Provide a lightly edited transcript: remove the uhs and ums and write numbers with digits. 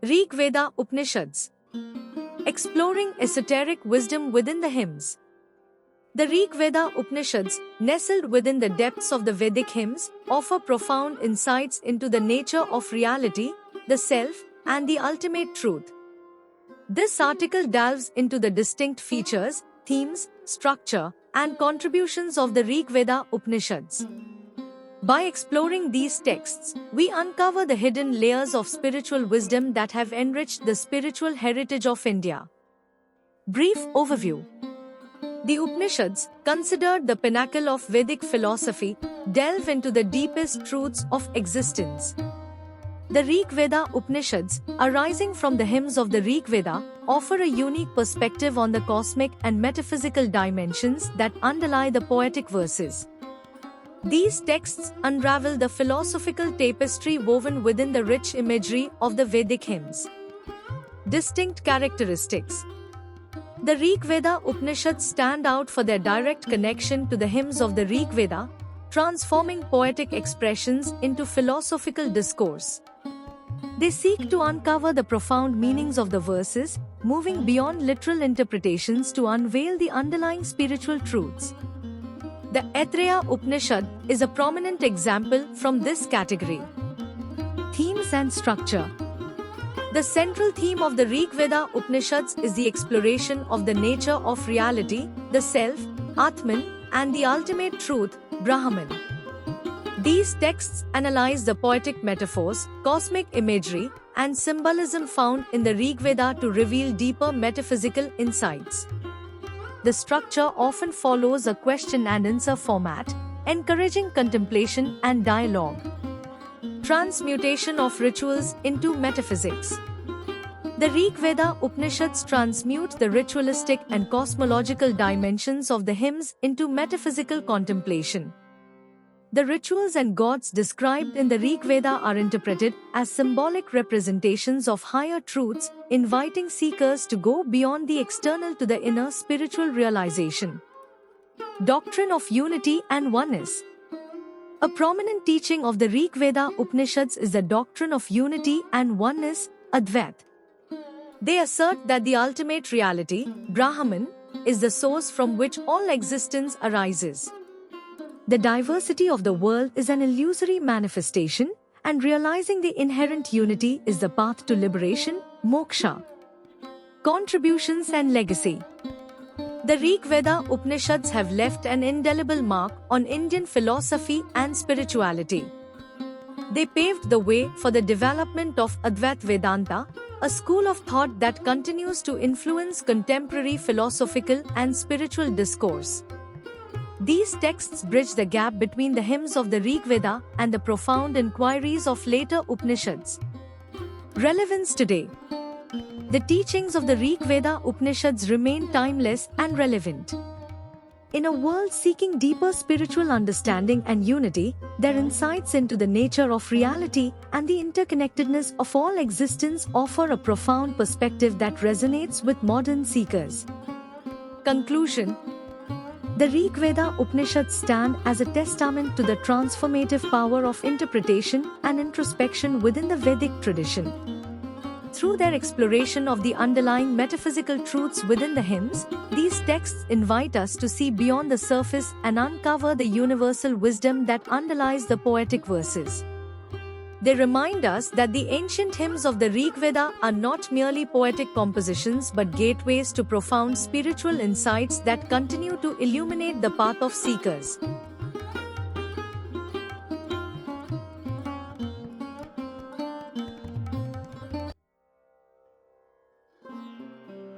Rig Veda Upanishads. Exploring esoteric wisdom within the hymns. The Rig Veda Upanishads, nestled within the depths of the Vedic hymns, offer profound insights into the nature of reality, the self, and the ultimate truth. This article delves into the distinct features, themes, structure, and contributions of the Rig Veda Upanishads. By exploring these texts, we uncover the hidden layers of spiritual wisdom that have enriched the spiritual heritage of India. Brief overview. The Upanishads, considered the pinnacle of Vedic philosophy, delve into the deepest truths of existence. The Rig Veda Upanishads, arising from the hymns of the Rig Veda, offer a unique perspective on the cosmic and metaphysical dimensions that underlie the poetic verses. These texts unravel the philosophical tapestry woven within the rich imagery of the Vedic hymns. Distinct characteristics. The Rig Veda Upanishads stand out for their direct connection to the hymns of the Rig Veda, transforming poetic expressions into philosophical discourse. They seek to uncover the profound meanings of the verses, moving beyond literal interpretations to unveil the underlying spiritual truths. The Aitareya Upanishad is a prominent example from this category. Themes and structure. The central theme of the Rig Veda Upanishads is the exploration of the nature of reality, the self, Atman, and the ultimate truth, Brahman. These texts analyze the poetic metaphors, cosmic imagery, and symbolism found in the Rig Veda to reveal deeper metaphysical insights. The structure often follows a question-and-answer format, encouraging contemplation and dialogue. Transmutation of rituals into metaphysics. The Rig Veda Upanishads transmute the ritualistic and cosmological dimensions of the hymns into metaphysical contemplation. The rituals and gods described in the Rig Veda are interpreted as symbolic representations of higher truths, inviting seekers to go beyond the external to the inner spiritual realization. Doctrine of unity and oneness. A prominent teaching of the Rig Veda Upanishads is the doctrine of unity and oneness, Advaita. They assert that the ultimate reality, Brahman, is the source from which all existence arises. The diversity of the world is an illusory manifestation, and realizing the inherent unity is the path to liberation, moksha. Contributions and legacy. The Rig Veda Upanishads have left an indelible mark on Indian philosophy and spirituality. They paved the way for the development of Advaita Vedanta, a school of thought that continues to influence contemporary philosophical and spiritual discourse. These texts bridge the gap between the hymns of the Rig Veda and the profound inquiries of later Upanishads. Relevance today. The teachings of the Rig Veda Upanishads remain timeless and relevant. In a world seeking deeper spiritual understanding and unity, their insights into the nature of reality and the interconnectedness of all existence offer a profound perspective that resonates with modern seekers. Conclusion. The Rig Veda Upanishads stand as a testament to the transformative power of interpretation and introspection within the Vedic tradition. Through their exploration of the underlying metaphysical truths within the hymns, these texts invite us to see beyond the surface and uncover the universal wisdom that underlies the poetic verses. They remind us that the ancient hymns of the Rig Veda are not merely poetic compositions but gateways to profound spiritual insights that continue to illuminate the path of seekers.